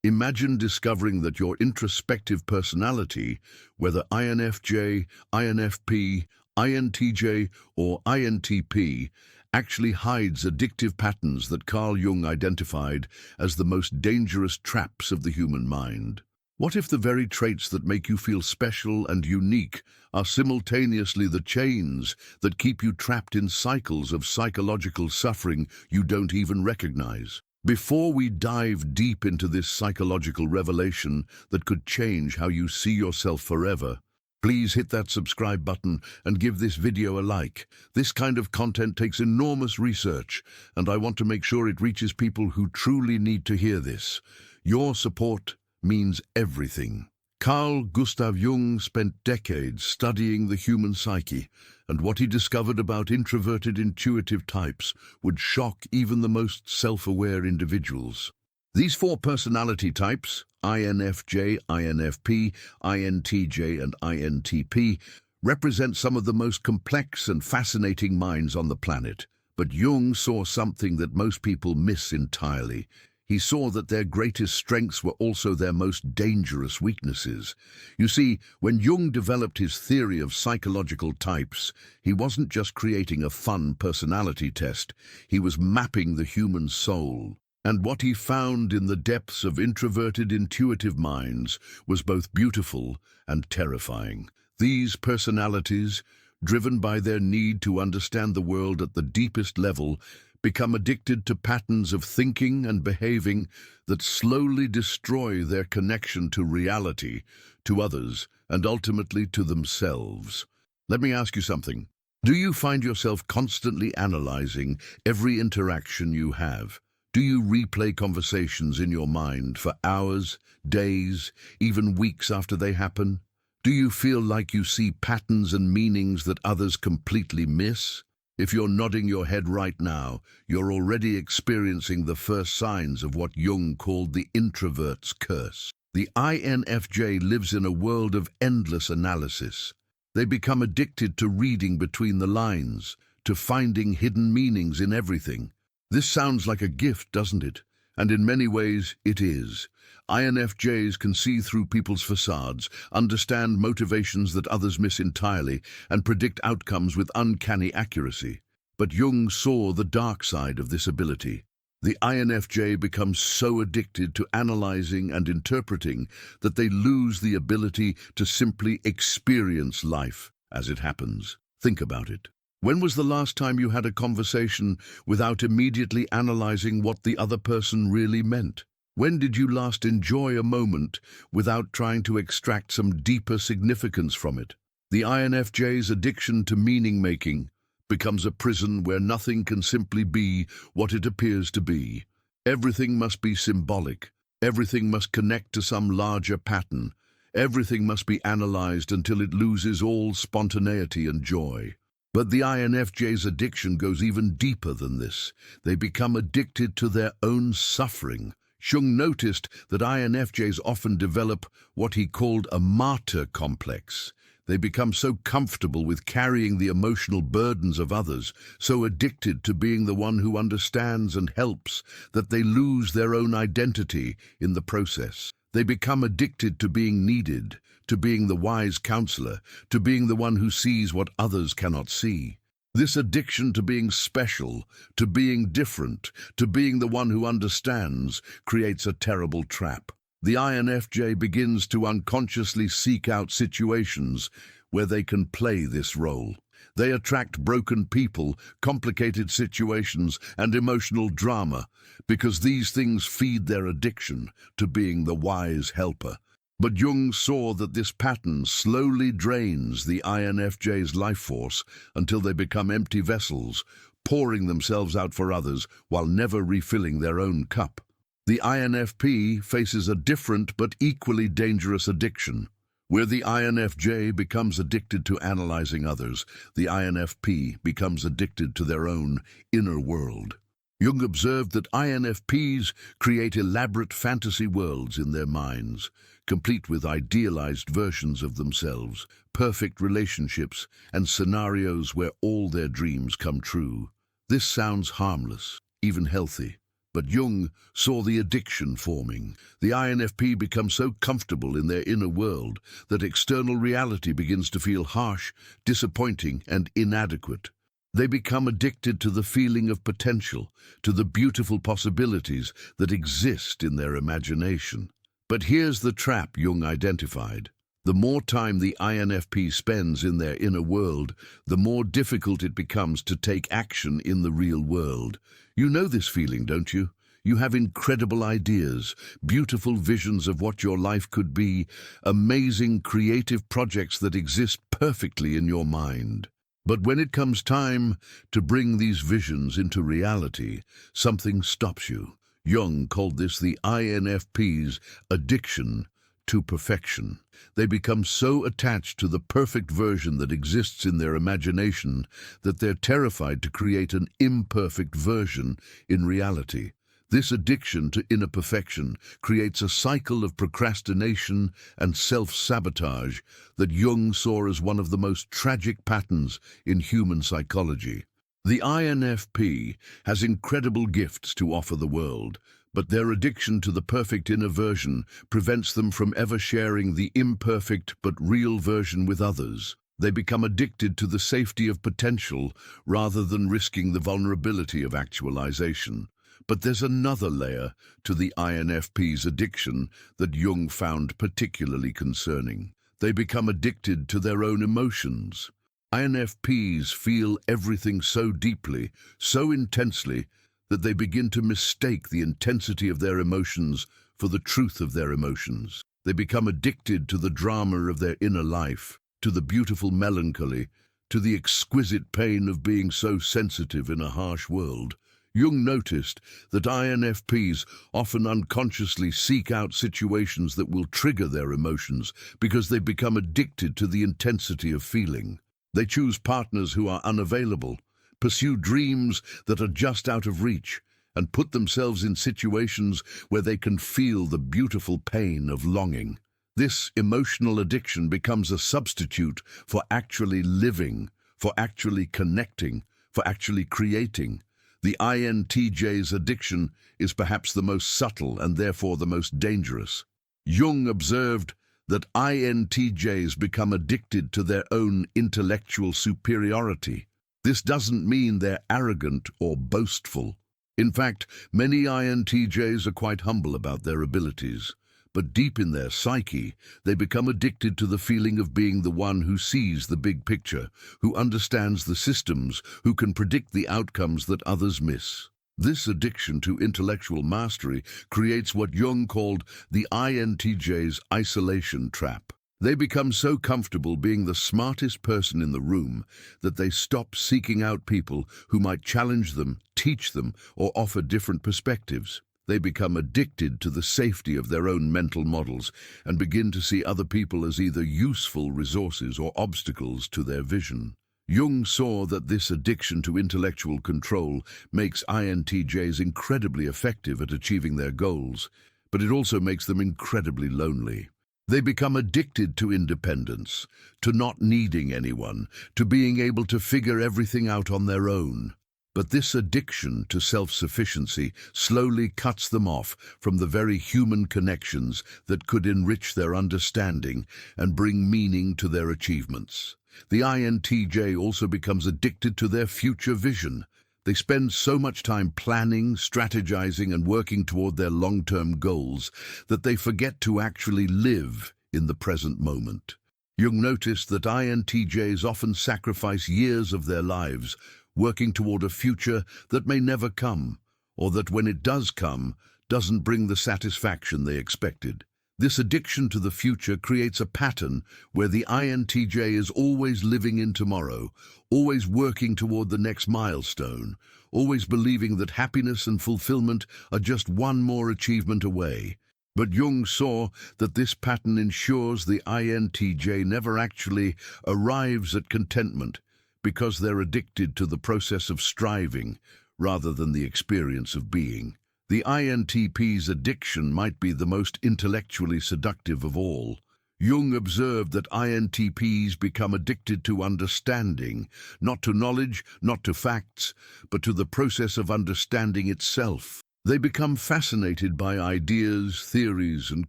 Imagine discovering that your introspective personality, whether INFJ, INFP, INTJ, or INTP, actually hides addictive patterns that Carl Jung identified as the most dangerous traps of the human mind. What if the very traits that make you feel special and unique are simultaneously the chains that keep you trapped in cycles of psychological suffering you don't even recognize? Before we dive deep into this psychological revelation that could change how you see yourself forever, please hit that subscribe button and give this video a like. This kind of content takes enormous research, and I want to make sure it reaches people who truly need to hear this. Your support means everything. Carl Gustav Jung spent decades studying the human psyche, and what he discovered about introverted intuitive types would shock even the most self-aware individuals. These four personality types, INFJ, INFP, INTJ, and INTP, represent some of the most complex and fascinating minds on the planet. But Jung saw something that most people miss entirely. He saw that their greatest strengths were also their most dangerous weaknesses. You see, when Jung developed his theory of psychological types, he wasn't just creating a fun personality test, he was mapping the human soul. And what he found in the depths of introverted intuitive minds was both beautiful and terrifying. These personalities, driven by their need to understand the world at the deepest level, become addicted to patterns of thinking and behaving that slowly destroy their connection to reality, to others, and ultimately to themselves. Let me ask you something. Do you find yourself constantly analyzing every interaction you have? Do you replay conversations in your mind for hours, days, even weeks after they happen? Do you feel like you see patterns and meanings that others completely miss? If you're nodding your head right now, you're already experiencing the first signs of what Jung called the introvert's curse. The INFJ lives in a world of endless analysis. They become addicted to reading between the lines, to finding hidden meanings in everything. This sounds like a gift, doesn't it? And in many ways, it is. INFJs can see through people's facades, understand motivations that others miss entirely, and predict outcomes with uncanny accuracy. But Jung saw the dark side of this ability. The INFJ becomes so addicted to analyzing and interpreting that they lose the ability to simply experience life as it happens. Think about it. When was the last time you had a conversation without immediately analyzing what the other person really meant? When did you last enjoy a moment without trying to extract some deeper significance from it? The INFJ's addiction to meaning-making becomes a prison where nothing can simply be what it appears to be. Everything must be symbolic. Everything must connect to some larger pattern. Everything must be analyzed until it loses all spontaneity and joy. But the INFJ's addiction goes even deeper than this. They become addicted to their own suffering. Jung noticed that INFJs often develop what he called a martyr complex. They become so comfortable with carrying the emotional burdens of others, so addicted to being the one who understands and helps, that they lose their own identity in the process. They become addicted to being needed, to being the wise counselor, to being the one who sees what others cannot see. This addiction to being special, to being different, to being the one who understands, creates a terrible trap. The INFJ begins to unconsciously seek out situations where they can play this role. They attract broken people, complicated situations, and emotional drama, because these things feed their addiction to being the wise helper. But Jung saw that this pattern slowly drains the INFJ's life force until they become empty vessels, pouring themselves out for others while never refilling their own cup. The INFP faces a different but equally dangerous addiction. Where the INFJ becomes addicted to analyzing others, the INFP becomes addicted to their own inner world. Jung observed that INFPs create elaborate fantasy worlds in their minds, complete with idealized versions of themselves, perfect relationships, and scenarios where all their dreams come true. This sounds harmless, even healthy. But Jung saw the addiction forming. The INFP become so comfortable in their inner world that external reality begins to feel harsh, disappointing, and inadequate. They become addicted to the feeling of potential, to the beautiful possibilities that exist in their imagination. But here's the trap Jung identified. The more time the INFP spends in their inner world, the more difficult it becomes to take action in the real world. You know this feeling, don't you? You have incredible ideas, beautiful visions of what your life could be, amazing creative projects that exist perfectly in your mind. But when it comes time to bring these visions into reality, something stops you. Jung called this the INFP's addiction to perfection. They become so attached to the perfect version that exists in their imagination that they're terrified to create an imperfect version in reality. This addiction to inner perfection creates a cycle of procrastination and self-sabotage that Jung saw as one of the most tragic patterns in human psychology. The INFP has incredible gifts to offer the world, but their addiction to the perfect inner version prevents them from ever sharing the imperfect but real version with others. They become addicted to the safety of potential rather than risking the vulnerability of actualization. But there's another layer to the INFP's addiction that Jung found particularly concerning. They become addicted to their own emotions. INFPs feel everything so deeply, so intensely, that they begin to mistake the intensity of their emotions for the truth of their emotions. They become addicted to the drama of their inner life, to the beautiful melancholy, to the exquisite pain of being so sensitive in a harsh world. Jung noticed that INFPs often unconsciously seek out situations that will trigger their emotions because they become addicted to the intensity of feeling. They choose partners who are unavailable, pursue dreams that are just out of reach, and put themselves in situations where they can feel the beautiful pain of longing. This emotional addiction becomes a substitute for actually living, for actually connecting, for actually creating. The INTJ's addiction is perhaps the most subtle and therefore the most dangerous. Jung observed that INTJs become addicted to their own intellectual superiority. This doesn't mean they're arrogant or boastful. In fact, many INTJs are quite humble about their abilities. But deep in their psyche, they become addicted to the feeling of being the one who sees the big picture, who understands the systems, who can predict the outcomes that others miss. This addiction to intellectual mastery creates what Jung called the INTJ's isolation trap. They become so comfortable being the smartest person in the room that they stop seeking out people who might challenge them, teach them, or offer different perspectives. They become addicted to the safety of their own mental models and begin to see other people as either useful resources or obstacles to their vision. Jung saw that this addiction to intellectual control makes INTJs incredibly effective at achieving their goals, but it also makes them incredibly lonely. They become addicted to independence, to not needing anyone, to being able to figure everything out on their own. But this addiction to self-sufficiency slowly cuts them off from the very human connections that could enrich their understanding and bring meaning to their achievements. The INTJ also becomes addicted to their future vision. They spend so much time planning, strategizing, and working toward their long-term goals that they forget to actually live in the present moment. Jung noticed that INTJs often sacrifice years of their lives working toward a future that may never come, or that when it does come, doesn't bring the satisfaction they expected. This addiction to the future creates a pattern where the INTJ is always living in tomorrow, always working toward the next milestone, always believing that happiness and fulfillment are just one more achievement away. But Jung saw that this pattern ensures the INTJ never actually arrives at contentment because they're addicted to the process of striving rather than the experience of being. The INTP's addiction might be the most intellectually seductive of all. Jung observed that INTPs become addicted to understanding, not to knowledge, not to facts, but to the process of understanding itself. They become fascinated by ideas, theories, and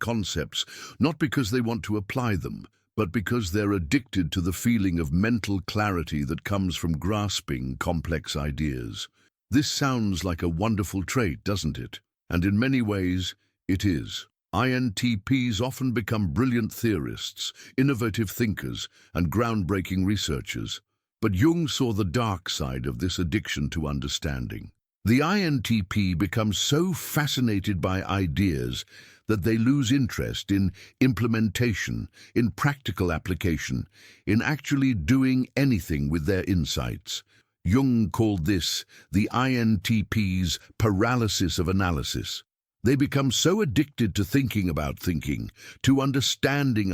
concepts, not because they want to apply them, but because they're addicted to the feeling of mental clarity that comes from grasping complex ideas. This sounds like a wonderful trait, doesn't it? And in many ways, it is. INTPs often become brilliant theorists, innovative thinkers, and groundbreaking researchers. But Jung saw the dark side of this addiction to understanding. The INTP becomes so fascinated by ideas that they lose interest in implementation, in practical application, in actually doing anything with their insights. Jung called this the INTP's paralysis of analysis. They become so addicted to thinking about thinking, to understanding,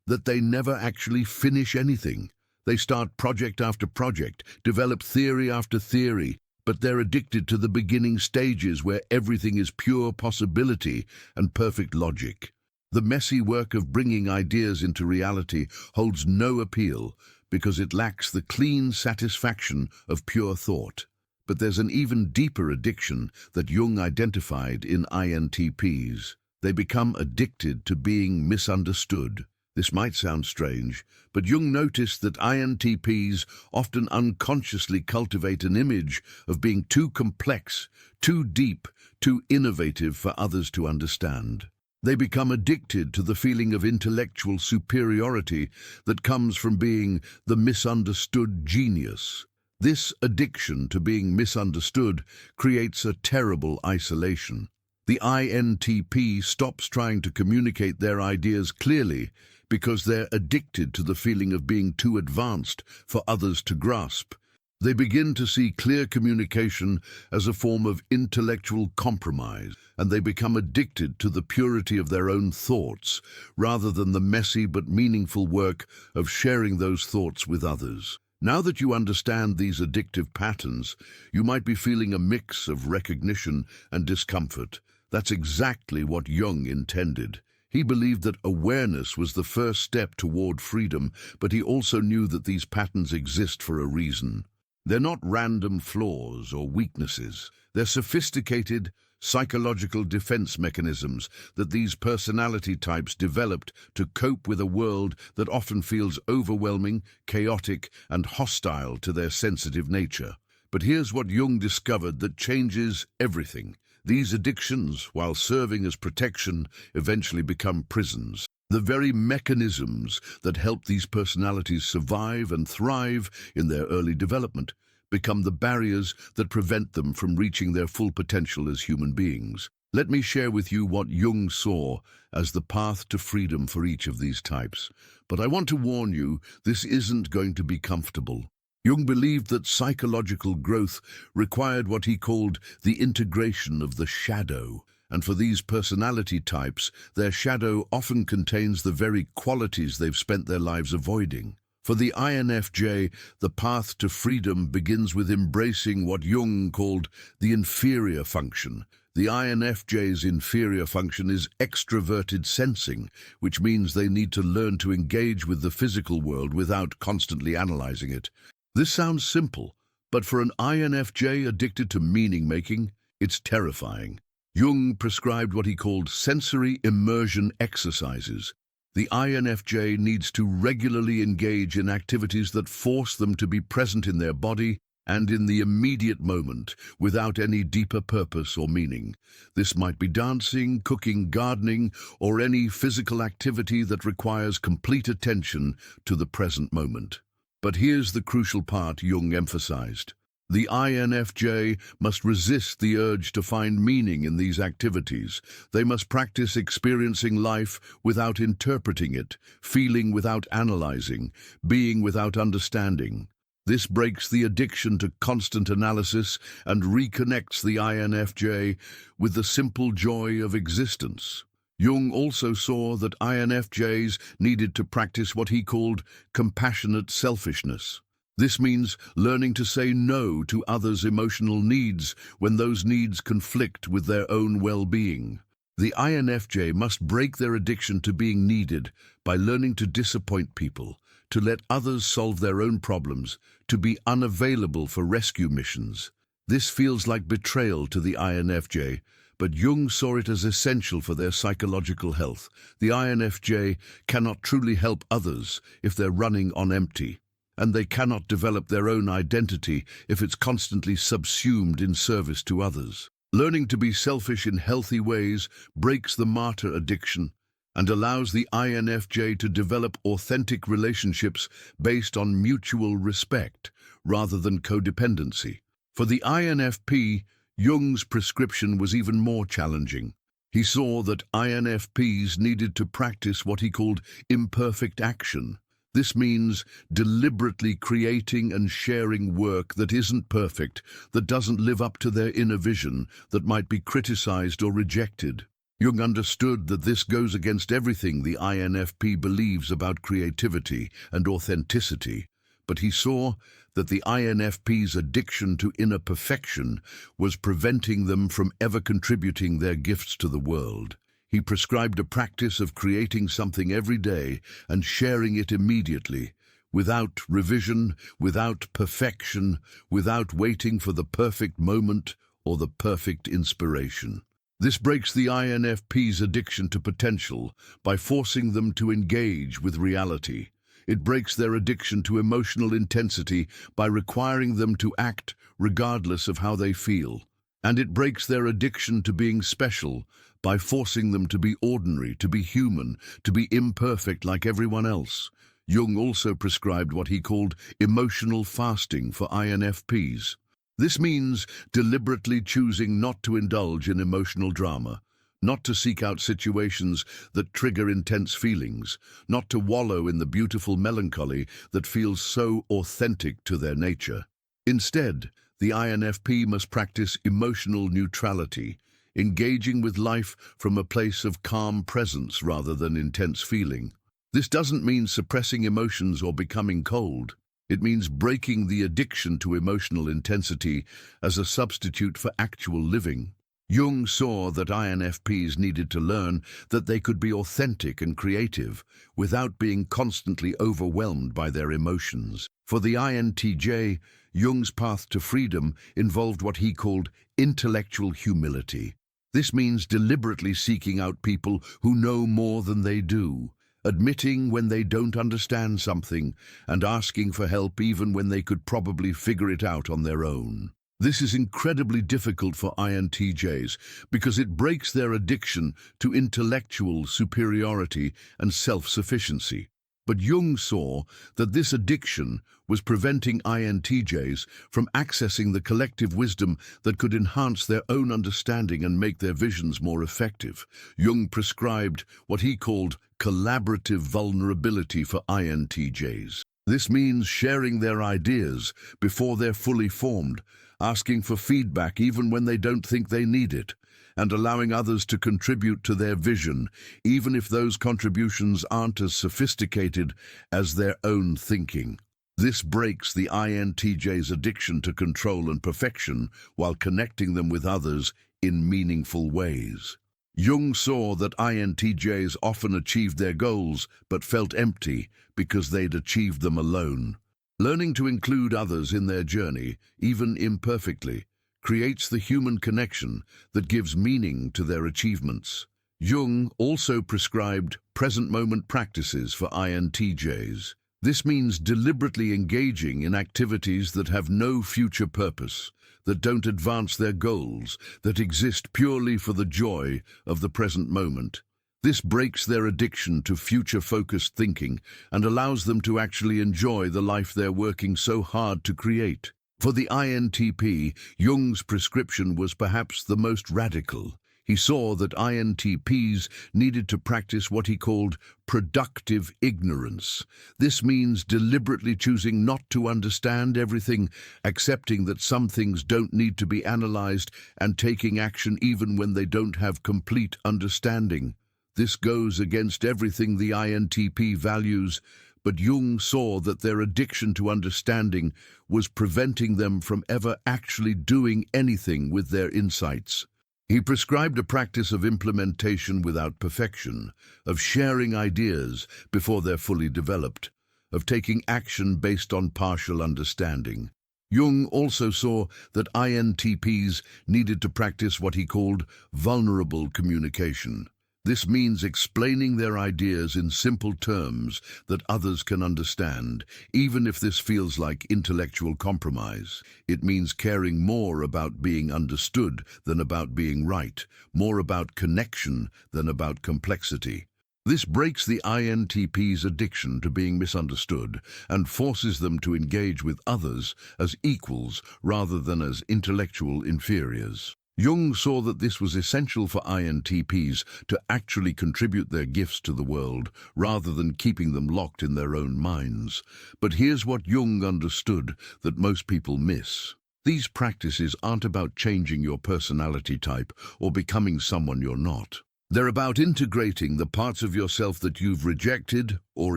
that they never actually finish anything. They start project after project, develop theory after theory, but they're addicted to the beginning stages where everything is pure possibility and perfect logic. The messy work of bringing ideas into reality holds no appeal because it lacks the clean satisfaction of pure thought. But there's an even deeper addiction that Jung identified in INTPs. They become addicted to being misunderstood. This might sound strange, but Jung noticed that INTPs often unconsciously cultivate an image of being too complex, too deep, too innovative for others to understand. They become addicted to the feeling of intellectual superiority that comes from being the misunderstood genius. This addiction to being misunderstood creates a terrible isolation. The INTP stops trying to communicate their ideas clearly because they're addicted to the feeling of being too advanced for others to grasp. They begin to see clear communication as a form of intellectual compromise, and they become addicted to the purity of their own thoughts, rather than the messy but meaningful work of sharing those thoughts with others. Now that you understand these addictive patterns, you might be feeling a mix of recognition and discomfort. That's exactly what Jung intended. He believed that awareness was the first step toward freedom, but he also knew that these patterns exist for a reason. They're not random flaws or weaknesses. They're sophisticated, psychological defense mechanisms that these personality types developed to cope with a world that often feels overwhelming, chaotic, and hostile to their sensitive nature. But here's what Jung discovered that changes everything. These addictions, while serving as protection, eventually become prisons. The very mechanisms that help these personalities survive and thrive in their early development become the barriers that prevent them from reaching their full potential as human beings. Let me share with you what Jung saw as the path to freedom for each of these types. But I want to warn you, this isn't going to be comfortable. Jung believed that psychological growth required what he called the integration of the shadow. And for these personality types, their shadow often contains the very qualities they've spent their lives avoiding. For the INFJ, the path to freedom begins with embracing what Jung called the inferior function. The INFJ's inferior function is extroverted sensing, which means they need to learn to engage with the physical world without constantly analyzing it. This sounds simple, but for an INFJ addicted to meaning-making, it's terrifying. Jung prescribed what he called sensory immersion exercises. The INFJ needs to regularly engage in activities that force them to be present in their body and in the immediate moment without any deeper purpose or meaning. This might be dancing, cooking, gardening, or any physical activity that requires complete attention to the present moment. But here's the crucial part Jung emphasized. The INFJ must resist the urge to find meaning in these activities. They must practice experiencing life without interpreting it, feeling without analyzing, being without understanding. This breaks the addiction to constant analysis and reconnects the INFJ with the simple joy of existence. Jung also saw that INFJs needed to practice what he called compassionate selfishness. This means learning to say no to others' emotional needs when those needs conflict with their own well-being. The INFJ must break their addiction to being needed by learning to disappoint people, to let others solve their own problems, to be unavailable for rescue missions. This feels like betrayal to the INFJ, but Jung saw it as essential for their psychological health. The INFJ cannot truly help others if they're running on empty, and they cannot develop their own identity if it's constantly subsumed in service to others. Learning to be selfish in healthy ways breaks the martyr addiction and allows the INFJ to develop authentic relationships based on mutual respect rather than codependency. For the INFP, Jung's prescription was even more challenging. He saw that INFPs needed to practice what he called imperfect action. This means deliberately creating and sharing work that isn't perfect, that doesn't live up to their inner vision, that might be criticized or rejected. Jung understood that this goes against everything the INFP believes about creativity and authenticity, but he saw that the INFP's addiction to inner perfection was preventing them from ever contributing their gifts to the world. He prescribed a practice of creating something every day and sharing it immediately, without revision, without perfection, without waiting for the perfect moment or the perfect inspiration. This breaks the INFP's addiction to potential by forcing them to engage with reality. It breaks their addiction to emotional intensity by requiring them to act regardless of how they feel. And it breaks their addiction to being special by forcing them to be ordinary, to be human, to be imperfect like everyone else. Jung also prescribed what he called emotional fasting for INFPs. This means deliberately choosing not to indulge in emotional drama, not to seek out situations that trigger intense feelings, not to wallow in the beautiful melancholy that feels so authentic to their nature. Instead, the INFP must practice emotional neutrality, engaging with life from a place of calm presence rather than intense feeling. This doesn't mean suppressing emotions or becoming cold. It means breaking the addiction to emotional intensity as a substitute for actual living. Jung saw that INFPs needed to learn that they could be authentic and creative without being constantly overwhelmed by their emotions. For the INTJ, Jung's path to freedom involved what he called intellectual humility. This means deliberately seeking out people who know more than they do, admitting when they don't understand something, and asking for help even when they could probably figure it out on their own. This is incredibly difficult for INTJs because it breaks their addiction to intellectual superiority and self-sufficiency. But Jung saw that this addiction was preventing INTJs from accessing the collective wisdom that could enhance their own understanding and make their visions more effective. Jung prescribed what he called collaborative vulnerability for INTJs. This means sharing their ideas before they're fully formed, asking for feedback even when they don't think they need it, and allowing others to contribute to their vision, even if those contributions aren't as sophisticated as their own thinking. This breaks the INTJ's addiction to control and perfection while connecting them with others in meaningful ways. Jung saw that INTJs often achieved their goals but felt empty because they'd achieved them alone. Learning to include others in their journey, even imperfectly, creates the human connection that gives meaning to their achievements. Jung also prescribed present-moment practices for INTJs. This means deliberately engaging in activities that have no future purpose, that don't advance their goals, that exist purely for the joy of the present moment. This breaks their addiction to future-focused thinking and allows them to actually enjoy the life they're working so hard to create. For the INTP, Jung's prescription was perhaps the most radical. He saw that INTPs needed to practice what he called productive ignorance. This means deliberately choosing not to understand everything, accepting that some things don't need to be analyzed, and taking action even when they don't have complete understanding. This goes against everything the INTP values, but Jung saw that their addiction to understanding was preventing them from ever actually doing anything with their insights. He prescribed a practice of implementation without perfection, of sharing ideas before they're fully developed, of taking action based on partial understanding. Jung also saw that INTPs needed to practice what he called vulnerable communication. This means explaining their ideas in simple terms that others can understand, even if this feels like intellectual compromise. It means caring more about being understood than about being right, more about connection than about complexity. This breaks the INTP's addiction to being misunderstood and forces them to engage with others as equals rather than as intellectual inferiors. Jung saw that this was essential for INTPs to actually contribute their gifts to the world rather than keeping them locked in their own minds. But here's what Jung understood that most people miss. These practices aren't about changing your personality type or becoming someone you're not. They're about integrating the parts of yourself that you've rejected or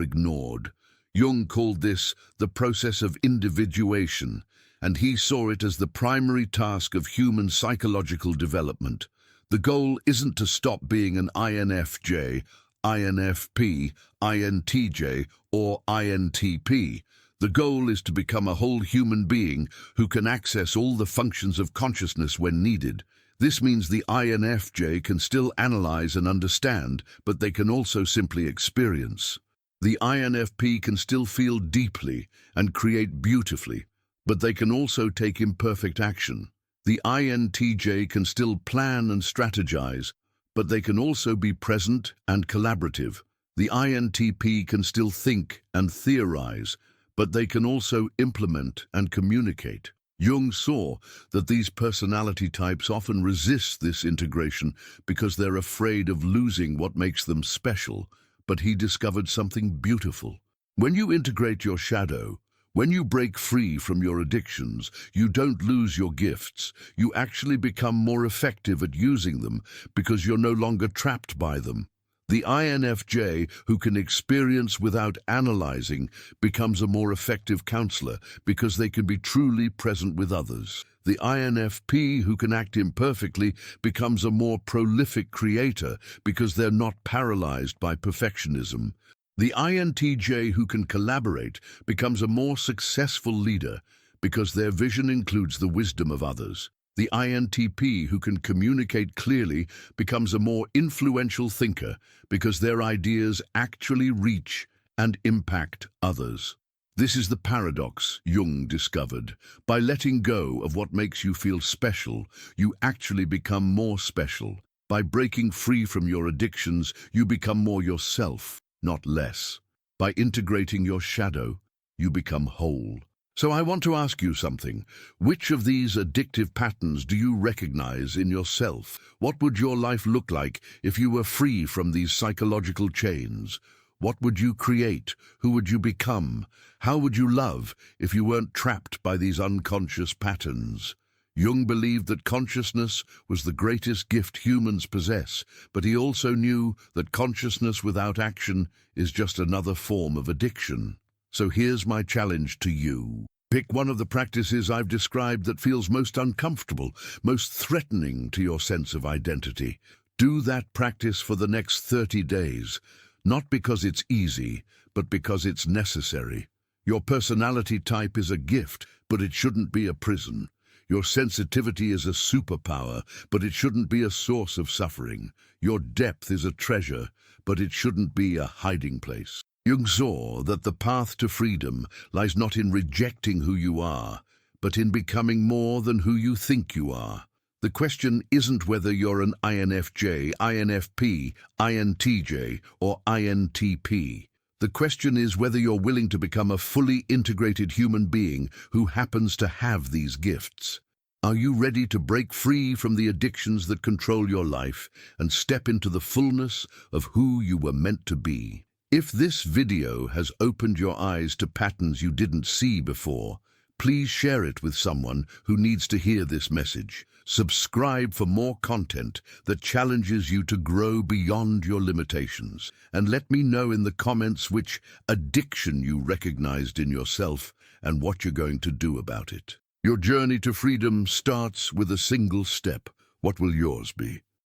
ignored. Jung called this the process of individuation, and he saw it as the primary task of human psychological development. The goal isn't to stop being an INFJ, INFP, INTJ, or INTP. The goal is to become a whole human being who can access all the functions of consciousness when needed. This means the INFJ can still analyze and understand, but they can also simply experience. The INFP can still feel deeply and create beautifully, but they can also take imperfect action. The INTJ can still plan and strategize, but they can also be present and collaborative. The INTP can still think and theorize, but they can also implement and communicate. Jung saw that these personality types often resist this integration because they're afraid of losing what makes them special, but he discovered something beautiful. When you integrate your shadow, when you break free from your addictions, you don't lose your gifts. You actually become more effective at using them because you're no longer trapped by them. The INFJ, who can experience without analyzing, becomes a more effective counselor because they can be truly present with others. The INFP, who can act imperfectly, becomes a more prolific creator because they're not paralyzed by perfectionism. The INTJ, who can collaborate, becomes a more successful leader because their vision includes the wisdom of others. The INTP, who can communicate clearly, becomes a more influential thinker because their ideas actually reach and impact others. This is the paradox Jung discovered. By letting go of what makes you feel special, you actually become more special. By breaking free from your addictions, you become more yourself, not less. By integrating your shadow, you become whole. So I want to ask you something. Which of these addictive patterns do you recognize in yourself? What would your life look like if you were free from these psychological chains? What would you create? Who would you become? How would you love if you weren't trapped by these unconscious patterns? Jung believed that consciousness was the greatest gift humans possess, but he also knew that consciousness without action is just another form of addiction. So here's my challenge to you. Pick one of the practices I've described that feels most uncomfortable, most threatening to your sense of identity. Do that practice for the next 30 days, not because it's easy, but because it's necessary. Your personality type is a gift, but it shouldn't be a prison. Your sensitivity is a superpower, but it shouldn't be a source of suffering. Your depth is a treasure, but it shouldn't be a hiding place. Jung saw that the path to freedom lies not in rejecting who you are, but in becoming more than who you think you are. The question isn't whether you're an INFJ, INFP, INTJ, or INTP. The question is whether you're willing to become a fully integrated human being who happens to have these gifts. Are you ready to break free from the addictions that control your life and step into the fullness of who you were meant to be? If this video has opened your eyes to patterns you didn't see before, please share it with someone who needs to hear this message. Subscribe for more content that challenges you to grow beyond your limitations. And let me know in the comments which addiction you recognized in yourself and what you're going to do about it. Your journey to freedom starts with a single step. What will yours be?